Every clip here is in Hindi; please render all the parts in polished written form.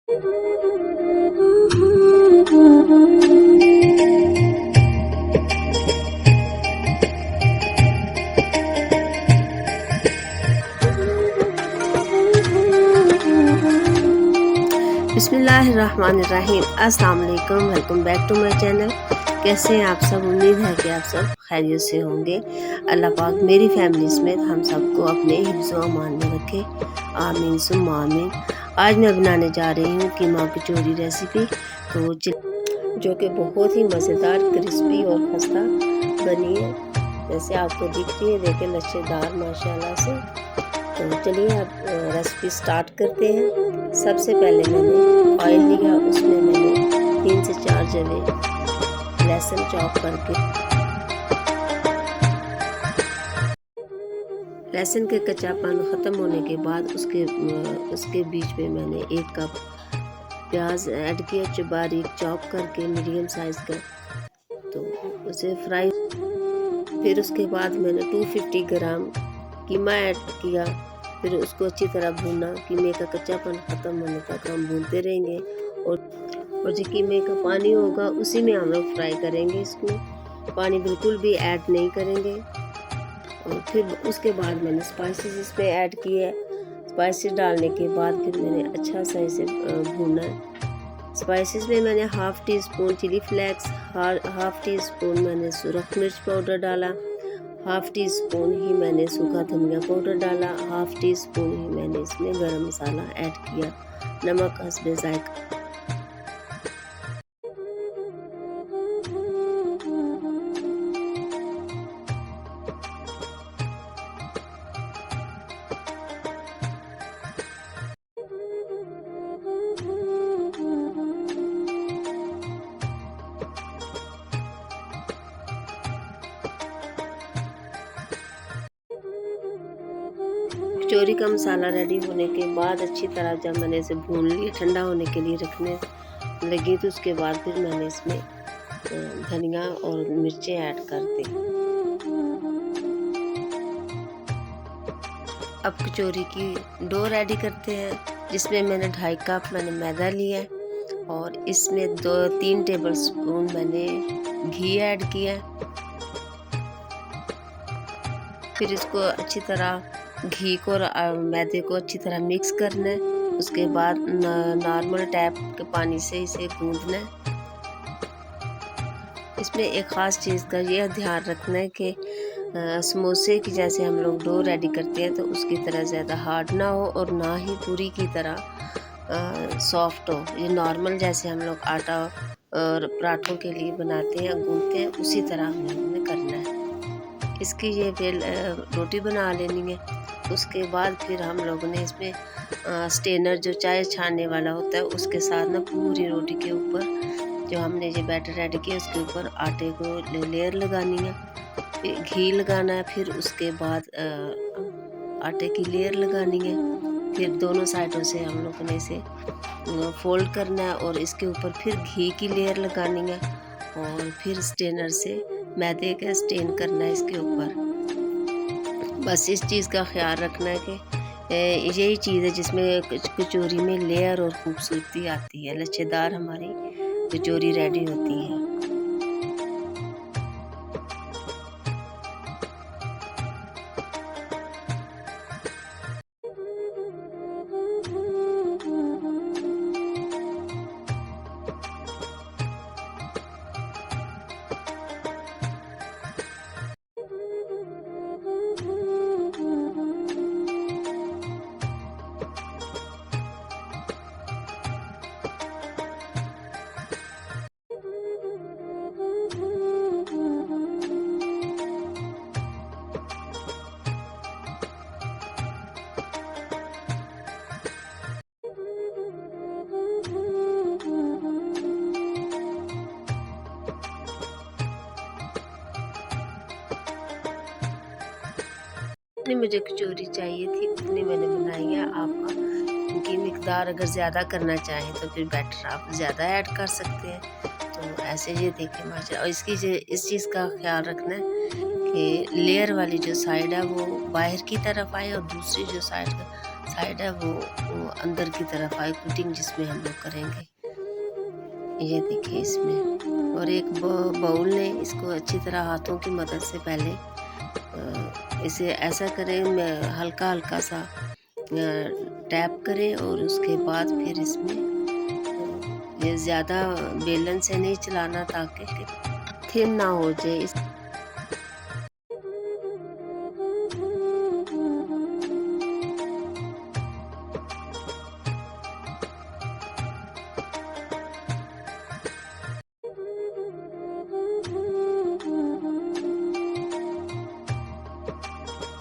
बिस्मिल्लाहिर्रहमानिर्रहीम। अस्सलाम वालेकुम, welcome back to my channel. कैसे हैं आप सब? उम्मीद है कि आप सब खैरियत से होंगे। अल्लाह पाक मेरी फैमिली समेत हम सबको अपने हिफ्ज़ व अमान में रखे, आमीन सुम्मा आमीन। आज मैं बनाने जा रही हूँ कीमा कचौरी रेसिपी, जो कि बहुत ही मज़ेदार, क्रिस्पी और खस्ता बनी है। जैसे आपको दिख रही है, देखें लच्छेदार माशाल्लाह से। तो चलिए अब रेसिपी स्टार्ट करते हैं। सबसे पहले मैंने ऑयल लिया, उसमें मैंने 3 से 4 जवे लहसुन चॉप करके, लहसुन के कच्चापन ख़त्म होने के बाद उसके बीच में मैंने 1 कप प्याज ऐड किया, बारीक चॉप करके मीडियम साइज़ का। तो उसे फ्राई, फिर उसके बाद मैंने 250 ग्राम कीमा ऐड किया। फिर उसको अच्छी तरह भूना, कीमे का कच्चापन ख़त्म होने तक हम भूनते रहेंगे। और जो कीमे का पानी होगा उसी में हम लोग फ्राई करेंगे। इसमें पानी बिल्कुल भी ऐड नहीं करेंगे। और फिर उसके बाद मैंने स्पाइसेस इसमें ऐड किए। स्पाइसेस डालने के बाद फिर मैंने अच्छा सा इसे भूना है। स्पाइसेस में मैंने half teaspoon chilli flakes, half teaspoon मैंने सुरख मिर्च पाउडर डाला, हाफ़ टी स्पून ही मैंने सूखा धनिया पाउडर डाला, हाफ़ टी स्पून ही मैंने इसमें गरम मसाला ऐड किया, नमक हस्बे ज़ायक़ा। कचौरी का मसाला रेडी होने के बाद अच्छी तरह जब मैंने इसे भून लिया, ठंडा होने के लिए रखने लगी, तो उसके बाद फिर मैंने इसमें धनिया और मिर्चें ऐड कर दी। अब कचौरी की डो रेडी करते हैं, जिसमें मैंने 2.5 कप मैंने मैदा लिया और इसमें 2-3 टेबल स्पून मैंने घी ऐड किया। फिर इसको अच्छी तरह घी को और मैदे को अच्छी तरह मिक्स करना है। उसके बाद नॉर्मल टैप के पानी से इसे गूंदना है। इसमें एक ख़ास चीज़ का यह ध्यान रखना है कि समोसे की जैसे हम लोग डो रेडी करते हैं तो उसकी तरह ज़्यादा हार्ड ना हो और ना ही पूरी की तरह सॉफ्ट हो। ये नॉर्मल जैसे हम लोग आटा और पराठों के लिए बनाते हैं, गूंदते हैं, उसी तरह हमें करना है। इसकी ये फिर रोटी बना लेनी है। उसके बाद फिर हम लोगों ने इसमें स्टेनर जो चाय छानने वाला होता है उसके साथ ना पूरी रोटी के ऊपर जो हमने ये बैटर रेडी किया उसके ऊपर आटे को लेयर लगानी है, फिर घी लगाना है, फिर उसके बाद आटे की लेयर लगानी है। फिर दोनों साइडों से हम लोगों ने इसे फोल्ड करना है और इसके ऊपर फिर घी की लेयर लगानी है और फिर स्टेनर से मैदे का स्टेन करना है इसके ऊपर। बस इस चीज़ का ख्याल रखना है कि यही चीज़ है जिसमें कचौरी में लेयर और खूबसूरती आती है, लच्छेदार हमारी कचौरी रेडी होती है। जितनी मुझे कचौरी चाहिए थी उतनी मैंने बनाई है। आप इनकी मिकदार अगर ज़्यादा करना चाहें तो फिर बैटर आप ज़्यादा ऐड कर सकते हैं। तो ऐसे ये देखें माशाल्लाह। और इस चीज़ का ख्याल रखना है कि लेयर वाली जो साइड है वो बाहर की तरफ आए और दूसरी जो साइड साइड है वो अंदर की तरफ आई कोटिंग जिसमें हम लोग करेंगे। ये देखिए इसमें, और एक बाउल ने इसको अच्छी तरह हाथों की मदद से पहले इसे ऐसा करें, मैं हल्का हल्का सा टैप करें और उसके बाद फिर इसमें ये ज़्यादा बेलन से नहीं चलाना ताकि थिन ना हो जाए।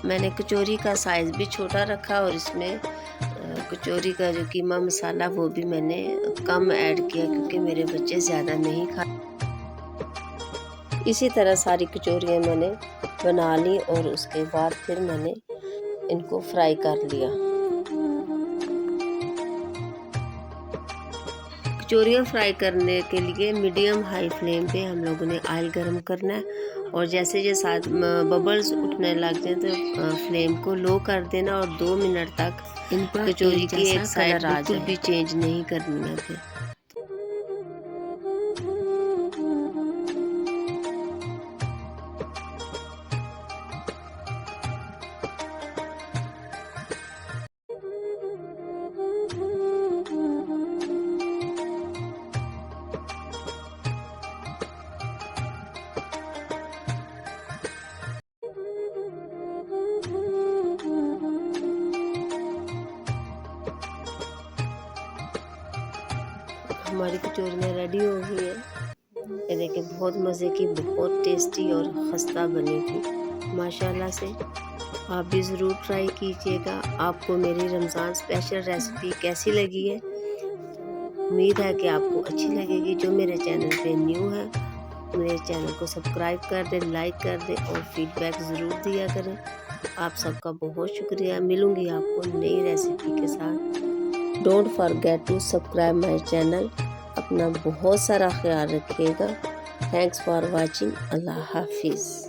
मैंने कचौरी का साइज़ भी छोटा रखा और इसमें कचौरी का जो कीमा मसाला वो भी मैंने कम ऐड किया क्योंकि मेरे बच्चे ज़्यादा नहीं खाते। इसी तरह सारी कचौरियाँ मैंने बना ली और उसके बाद फिर मैंने इनको फ्राई कर लिया। कचौरियाँ फ्राई करने के लिए मीडियम हाई फ्लेम पे हम लोगों ने ऑयल गरम करना है और जैसे ये साथ बबल्स उठने लग जाए तो फ्लेम को लो कर देना और 2 मिनट तक इन पर कचौरी की एक साइड बिल्कुल भी चेंज नहीं करनी है। फिर हमारी कचौरियाँ रेडी हो गई है। ये देखिए बहुत मज़े की, बहुत टेस्टी और खस्ता बनी थी माशाल्लाह से। आप भी ज़रूर ट्राई कीजिएगा। आपको मेरी रमज़ान स्पेशल रेसिपी कैसी लगी है? उम्मीद है कि आपको अच्छी लगेगी। जो मेरे चैनल पे न्यू है मेरे चैनल को सब्सक्राइब कर दें, लाइक कर दें और फीडबैक ज़रूर दिया करें। आप सबका बहुत शुक्रिया। मिलूँगी आपको नई रेसिपी के साथ। Don't forget to subscribe my channel. अपना बहुत सारा ख्याल रखिएगा। Thanks for watching. अल्लाह हाफिज़।